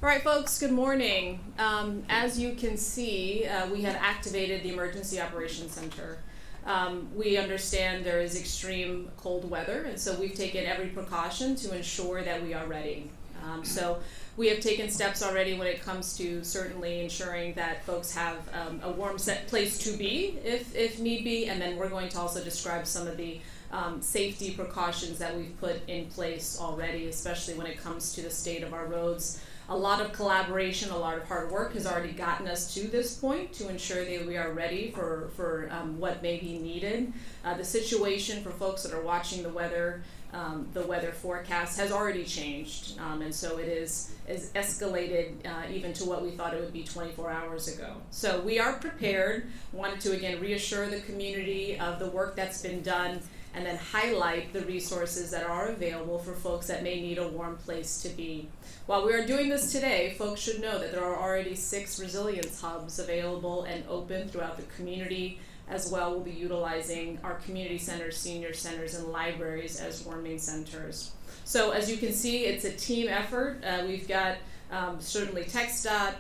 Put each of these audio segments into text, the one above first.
All right, folks, good morning. As you can see, we have activated the Emergency Operations Center. We understand there is extreme cold weather, and so we've taken every precaution to ensure that we are ready. So we have taken steps already when it comes to certainly ensuring that folks have a warm set place to be if need be, and then we're going to also describe some of the safety precautions that we've put in place already, especially when it comes to the state of our roads. A lot of collaboration, a lot of hard work has already gotten us to this point to ensure that we are ready for what may be needed. The situation for folks that are watching the weather forecast has already changed, and so it is escalated even to what we thought it would be 24 hours ago. So we are prepared. Wanted to again reassure the community of the work that's been done, and then highlight the resources that are available for folks that may need a warm place to be. While we are doing this today, folks should know that there are already 6 resilience hubs available and open throughout the community. As well, we'll be utilizing our community centers, senior centers, and libraries as warming centers. So as you can see, it's a team effort. We've got certainly TxDOT,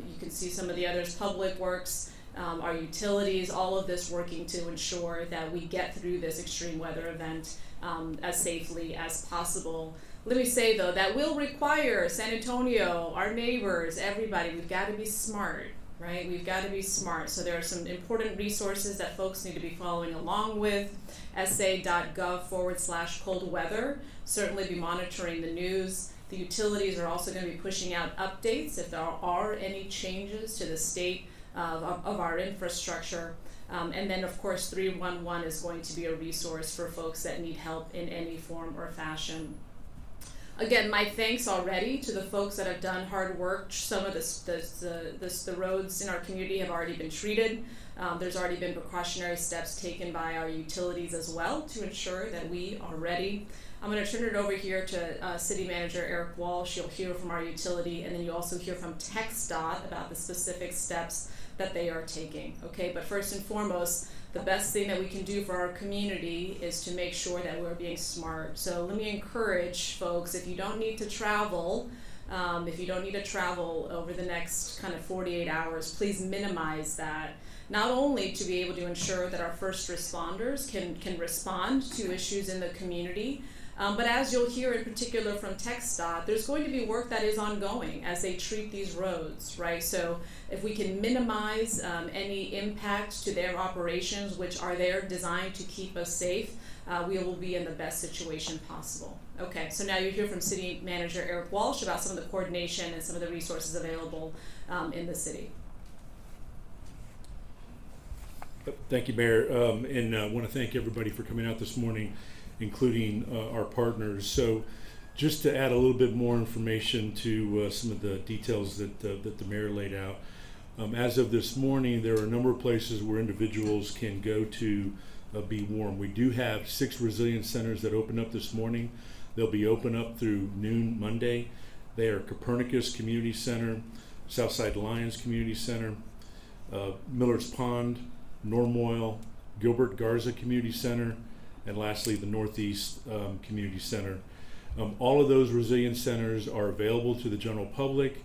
you can see some of the others, Public Works, our utilities, all of this working to ensure that we get through this extreme weather event as safely as possible. Let me say though, that will require San Antonio, our neighbors, everybody, we've got to be smart, right? We've got to be smart. So there are some important resources that folks need to be following along with. sa.gov/cold weather. Certainly be monitoring the news. The utilities are also going to be pushing out updates if there are any changes to the state of our infrastructure. And then of course 311 is going to be a resource for folks that need help in any form or fashion. Again, my thanks already to the folks that have done hard work. Some of the roads in our community have already been treated. There's already been precautionary steps taken by our utilities as well to ensure that we are ready. I'm going to turn it over here to City Manager Eric Walsh. You'll hear from our utility, and then you also hear from TxDOT about the specific steps that they are taking. Okay, but first and foremost, the best thing that we can do for our community is to make sure that we're being smart. So let me encourage folks, if you don't need to travel, over the next kind of 48 hours, please minimize that. Not only to be able to ensure that our first responders can respond to issues in the community, but as you'll hear in particular from TxDOT, there's going to be work that is ongoing as they treat these roads, right? So if we can minimize any impact to their operations, which are there designed to keep us safe, we will be in the best situation possible. Okay, so now you hear from City Manager Eric Walsh about some of the coordination and some of the resources available in the city. Thank you, Mayor, and I want to thank everybody for coming out this morning, including our partners. So just to add a little bit more information to some of the details that the Mayor laid out. As of this morning, there are a number of places where individuals can go to be warm. We do have 6 resilience centers that opened up this morning. They'll be open up through noon Monday. They are Copernicus Community Center, Southside Lions Community Center, Miller's Pond, Normoil, Gilbert Garza Community Center, and lastly the Northeast Community Center. All of those resilience centers are available to the general public,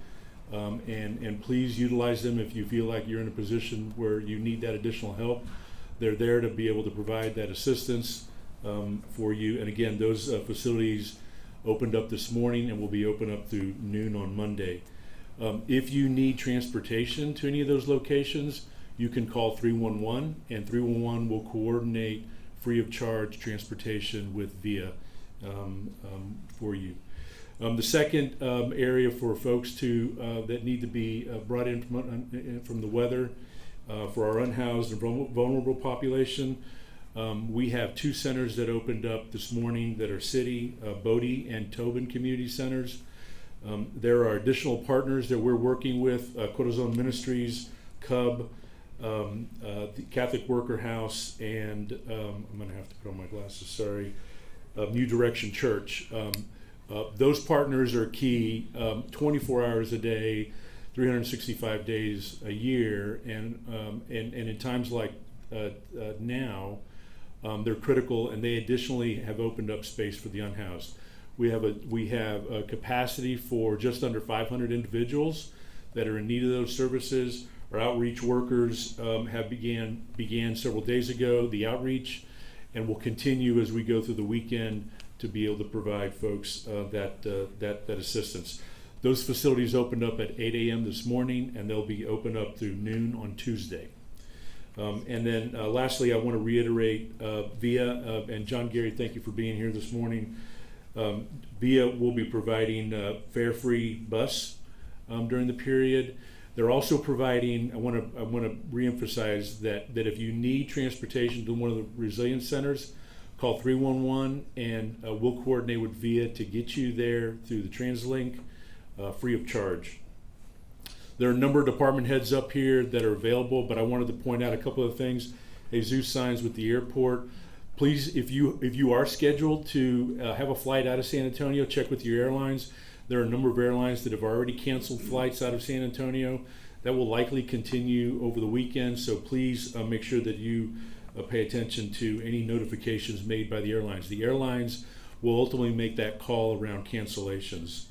and please utilize them if you feel like you're in a position where you need that additional help. They're there to be able to provide that assistance for you. And again, those facilities opened up this morning and will be open up through noon on Monday. If you need transportation to any of those locations, you can call 311, and 311 will coordinate free of charge transportation with VIA for you. The second area for folks that need to be brought in from the weather for our unhoused and vulnerable population, we have 2 centers that opened up this morning that are City, Bodie, and Tobin Community Centers. There are additional partners that we're working with, Corazon Ministries, Cub, the Catholic Worker House, and I'm going to have to put on my glasses, sorry, New Direction Church. Those partners are key 24 hours a day, 365 days a year, and in times like now, they're critical, and they additionally have opened up space for the unhoused. We have a capacity for just under 500 individuals that are in need of those services. Our outreach workers have began several days ago, the outreach, and will continue as we go through the weekend to be able to provide folks that assistance. Those facilities opened up at 8 a.m. this morning, and they'll be open up through noon on Tuesday. And then lastly, I want to reiterate VIA, and John Gary, thank you for being here this morning. VIA will be providing fare-free bus during the period. They're also providing, I want to reemphasize that if you need transportation to one of the resilience centers, call 311 and we'll coordinate with VIA to get you there through the TransLink free of charge. There are a number of department heads up here that are available, but I wanted to point out a couple of things. Jesus signs with the airport. Please, if you are scheduled to have a flight out of San Antonio, check with your airlines. There are a number of airlines that have already canceled flights out of San Antonio. That will likely continue over the weekend, so please make sure that you pay attention to any notifications made by the airlines. The airlines will ultimately make that call around cancellations.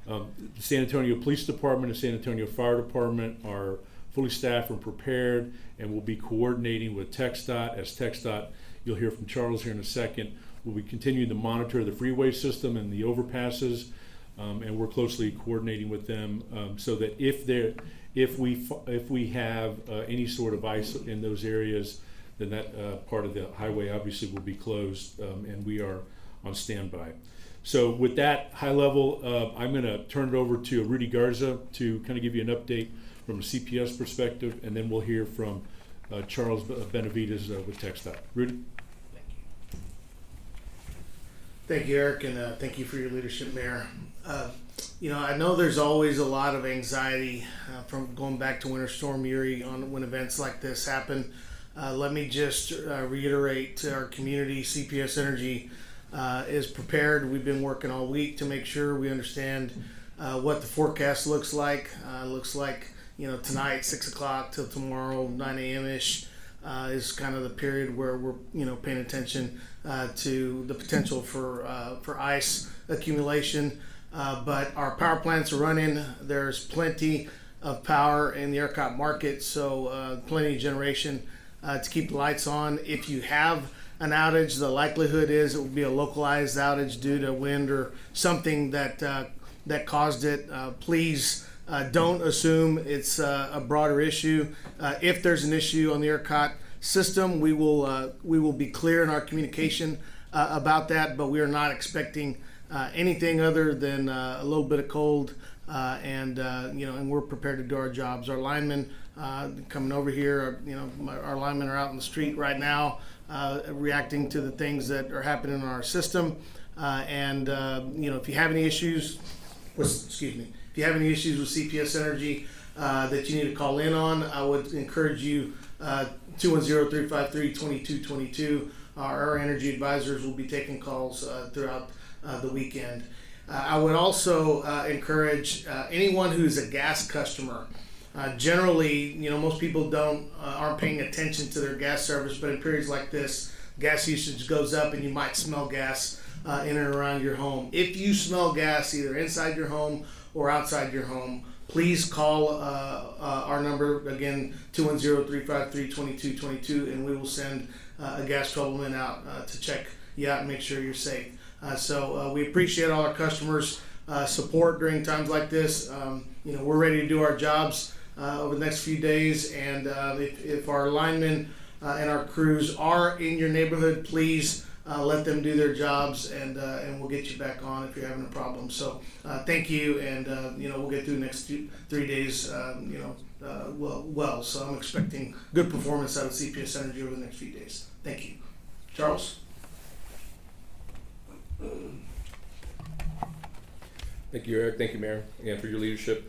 The San Antonio Police Department and San Antonio Fire Department are fully staffed and prepared, and will be coordinating with TxDOT. As TxDOT, you'll hear from Charles here in a second, will be continuing to monitor the freeway system and the overpasses, and we're closely coordinating with them so that if we have any sort of ice in those areas, then that part of the highway obviously will be closed, and we are on standby. So with that high level, I'm going to turn it over to Rudy Garza to kind of give you an update from a CPS perspective, and then we'll hear from Charles Benavides with TxDOT. Rudy? Thank you, Eric, and thank you for your leadership, Mayor. I know there's always a lot of anxiety from going back to Winter Storm Uri on when events like this happen. Let me just reiterate to our community, CPS Energy is prepared. We've been working all week to make sure we understand what the forecast looks like. Looks like tonight 6 o'clock till tomorrow 9 a.m. ish is kind of the period where we're paying attention to the potential for ice accumulation. But our power plants are running. There's plenty of power in the ERCOT market, so plenty of generation to keep the lights on. If you have an outage, the likelihood is it will be a localized outage due to wind or something that caused it. Please don't assume it's a broader issue. If there's an issue on the ERCOT system, we will be clear in our communication about that, but we are not expecting anything other than a little bit of cold, and we're prepared to do our jobs. Our linemen coming over here, our linemen are out in the street right now, reacting to the things that are happening in our system. If you have any issues, if you have any issues with CPS Energy that you need to call in on, I would encourage you 210-353-2222. Our energy advisors will be taking calls throughout the weekend. I would also encourage anyone who's a gas customer. Generally, most people aren't paying attention to their gas service, but in periods like this, gas usage goes up and you might smell gas in and around your home. If you smell gas either inside your home or outside your home, please call our number, again, 210-353-2222, and we will send a gas troubleman out to check you out and make sure you're safe. So we appreciate all our customers' support during times like this. We're ready to do our jobs over the next few days, and if our linemen and our crews are in your neighborhood, please let them do their jobs, and we'll get you back on if you're having a problem. So thank you, and we'll get through the next 3 days well. So I'm expecting good performance out of CPS Energy over the next few days. Thank you. Charles? Thank you, Eric. Thank you, Mayor, again for your leadership.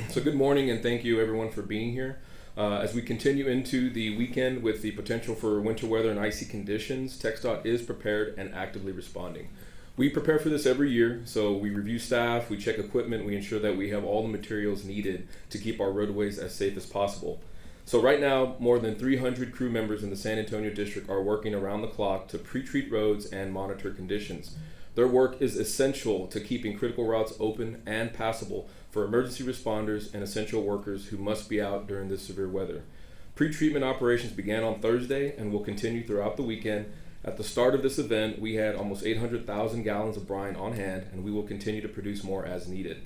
So good morning, and thank you everyone for being here. As we continue into the weekend with the potential for winter weather and icy conditions, TxDOT is prepared and actively responding. We prepare for this every year, so we review staff, we check equipment, we ensure that we have all the materials needed to keep our roadways as safe as possible. So right now, more than 300 crew members in the San Antonio district are working around the clock to pre-treat roads and monitor conditions. Their work is essential to keeping critical routes open and passable for emergency responders and essential workers who must be out during this severe weather. Pre-treatment operations began on Thursday and will continue throughout the weekend. At the start of this event, we had almost 800,000 gallons of brine on hand, and we will continue to produce more as needed.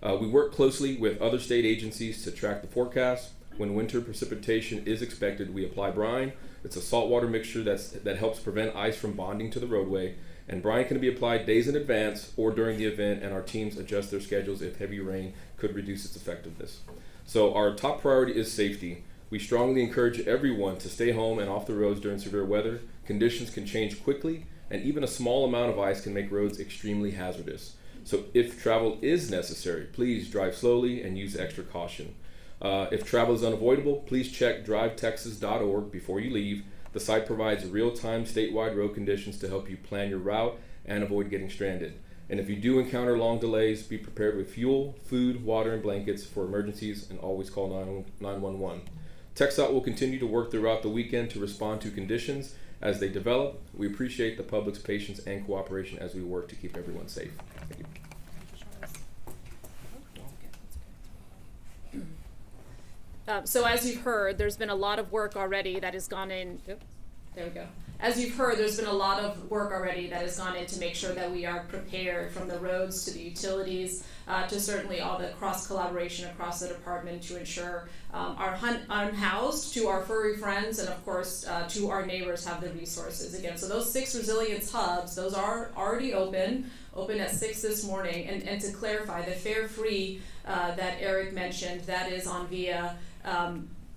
We work closely with other state agencies to track the forecast. When winter precipitation is expected, we apply brine. It's a saltwater mixture that helps prevent ice from bonding to the roadway, and brine can be applied days in advance or during the event, and our teams adjust their schedules if heavy rain could reduce its effectiveness. So our top priority is safety. We strongly encourage everyone to stay home and off the roads during severe weather. Conditions can change quickly, and even a small amount of ice can make roads extremely hazardous. So if travel is necessary, please drive slowly and use extra caution. If travel is unavoidable, please check drivetexas.org before you leave. The site provides real-time statewide road conditions to help you plan your route and avoid getting stranded. And if you do encounter long delays, be prepared with fuel, food, water, and blankets for emergencies, and always call 911. TxDOT will continue to work throughout the weekend to respond to conditions as they develop. We appreciate the public's patience and cooperation as we work to keep everyone safe. Thank you. So as you've heard, there's been a lot of work already that has gone in. There we go. As you've heard, there's been a lot of work already that has gone in to make sure that we are prepared, from the roads to the utilities, to certainly all the cross-collaboration across the department to ensure our unhoused, to our furry friends, and of course to our neighbors have the resources. Again, so those 6 resilience hubs, those are already open at 6 this morning. And to clarify, the Fare Free that Eric mentioned, that is on via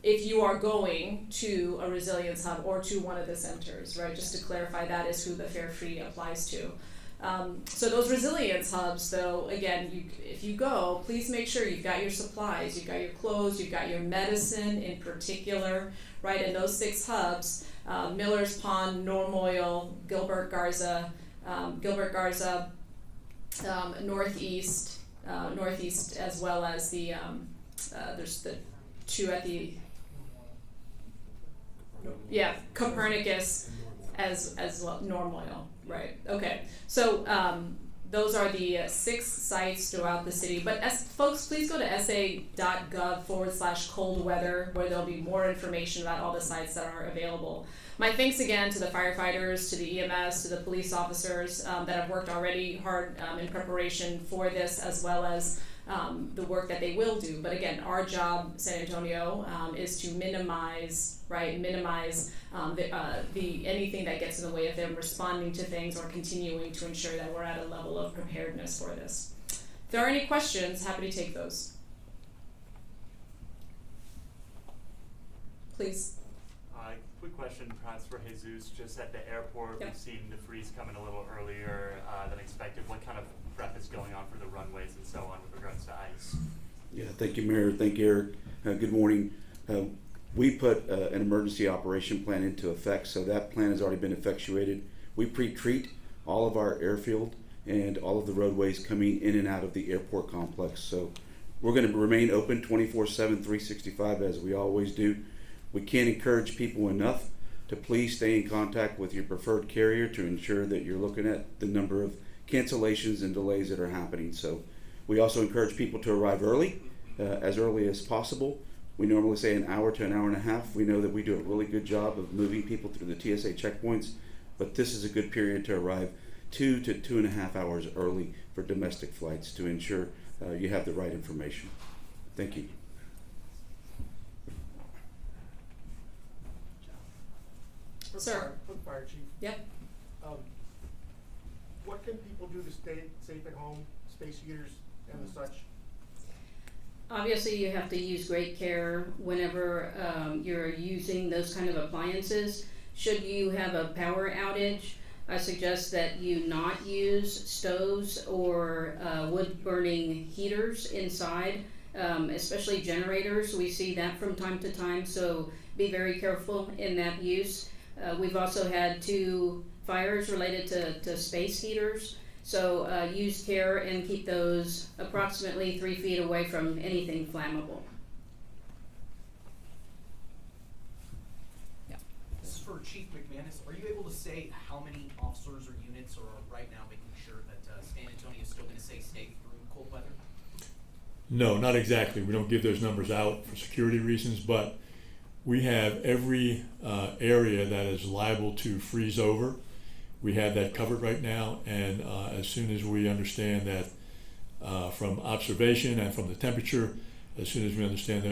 if you are going to a resilience hub or to one of the centers, right? Just to clarify, that is who the Fare Free applies to. So those resilience hubs, though, again, if you go, please make sure you've got your supplies, you've got your clothes, you've got your medicine in particular, right? And those 6 hubs, Miller's Pond, Norm Oil, Gilbert Garza, Northeast, as well as the there's the 2 at the Copernicus as well, Norm Oil, right? Okay, so those are the 6 sites throughout the city. But folks, please go to sa.gov/cold weather, where there'll be more information about all the sites that are available. My thanks again to the firefighters, to the EMS, to the police officers that have worked already hard in preparation for this, as well as the work that they will do. But again, our job, San Antonio, is to minimize anything that gets in the way of them responding to things or continuing to ensure that we're at a level of preparedness for this. If there are any questions, happy to take those. Please. Quick question, perhaps for Jesus. Just at the airport, Yep. We've seen the freeze coming a little earlier than expected. What kind of prep is going on for the runways and so on with regards to ice? Yeah, thank you, Mayor. Thank you, Eric. Good morning. We put an emergency operation plan into effect, so that plan has already been effectuated. We pre-treat all of our airfield and all of the roadways coming in and out of the airport complex. So we're going to remain open 24/7, 365, as we always do. We can't encourage people enough to please stay in contact with your preferred carrier to ensure that you're looking at the number of cancellations and delays that are happening. So we also encourage people to arrive early, as early as possible. We normally say an hour to an hour and a half. We know that we do a really good job of moving people through the TSA checkpoints, but this is a good period to arrive 2 to 2.5 hours early for domestic flights to ensure you have the right information. Thank you. Sir. Fire Chief. Yep. What can people do to stay safe at home, space heaters and the such? Obviously, you have to use great care whenever you're using those kind of appliances. Should you have a power outage, I suggest that you not use stoves or wood-burning heaters inside, especially generators. We see that from time to time, so be very careful in that use. We've also had 2 fires related to space heaters, so use care and keep those approximately 3 feet away from anything flammable. Yeah. This is for Chief McManus. Are you able to say how many officers or units are right now making sure No, not exactly. We don't give those numbers out for security reasons, but we have every area that is liable to freeze over. We have that covered right now, and as soon as we understand that from observation and from the temperature, as soon as we understand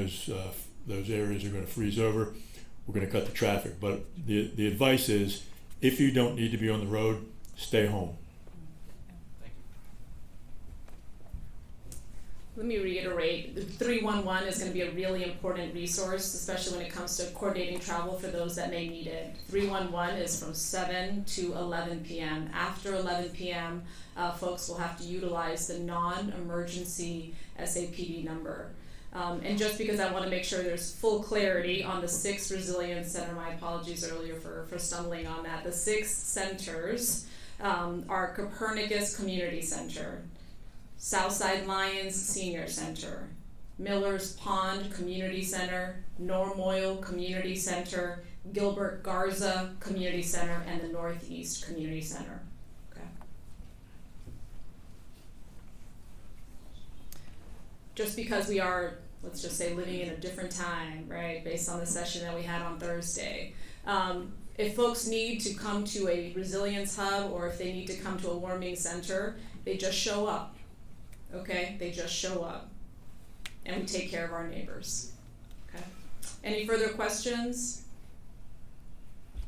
those areas are going to freeze over, we're going to cut the traffic. But the advice is, if you don't need to be on the road, stay home. Let me reiterate, the 311 is going to be a really important resource, especially when it comes to coordinating travel for those that may need it. 311 is from 7 to 11 p.m. After 11 p.m., folks will have to utilize the non-emergency SAPD number. And just because I want to make sure there's full clarity on the 6 resilience center, my apologies earlier for stumbling on that. The 6 centers are Copernicus Community Center, Southside Lions Senior Center, Miller's Pond Community Center, Normoyle Community Center, Gilbert Garza Community Center, and the Northeast Community Center. Okay. Just because we are, let's just say, living in a different time, right, based on the session that we had on Thursday. If folks need to come to a resilience hub or if they need to come to a warming center, they just show up. Okay, they just show up, and we take care of our neighbors. Okay. Any further questions?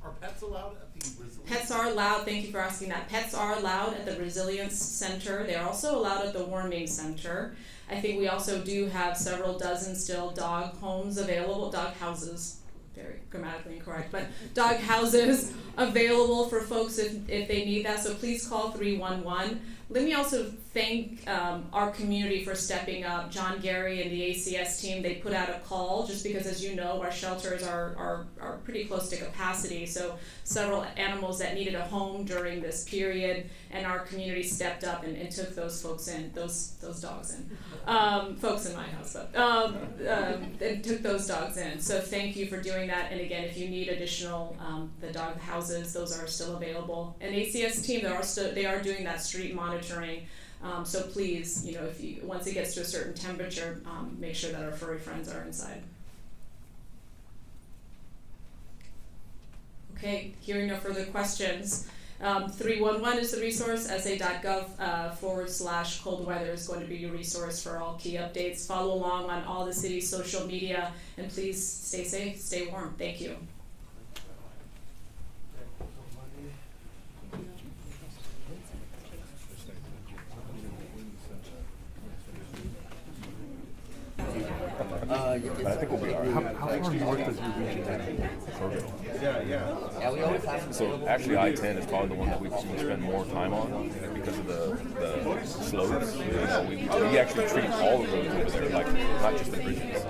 Are pets allowed at the resilience? Pets are allowed. Thank you for asking that. Pets are allowed at the Resilience Center. They are also allowed at the Warming Center. I think we also do have several dozen still dog homes available, dog houses. Very grammatically incorrect, but dog houses available for folks if they need that. So please call 311. Let me also thank our community for stepping up. John Gary and the ACS team, they put out a call just because, as you know, our shelters are pretty close to capacity. So several animals that needed a home during this period, and our community stepped up and took those folks in, those dogs in. Folks in my house, but and took those dogs in. So thank you for doing that. And again, if you need additional, the dog houses, those are still available. And ACS team, they are doing that street monitoring. So please, once it gets to a certain temperature, make sure that our furry friends are inside. Okay, hearing no further questions. 311 is the resource. sa.gov/cold weather is going to be your resource for all key updates. Follow along on all the city's social media, and please stay safe, stay warm. Thank you. I think we'll be all right. How far north does your region have? Yeah, we always have some. So actually, I-10 is probably the one that we spend more time on because of the slopes. We actually treat all the roads over there, like not just the bridges.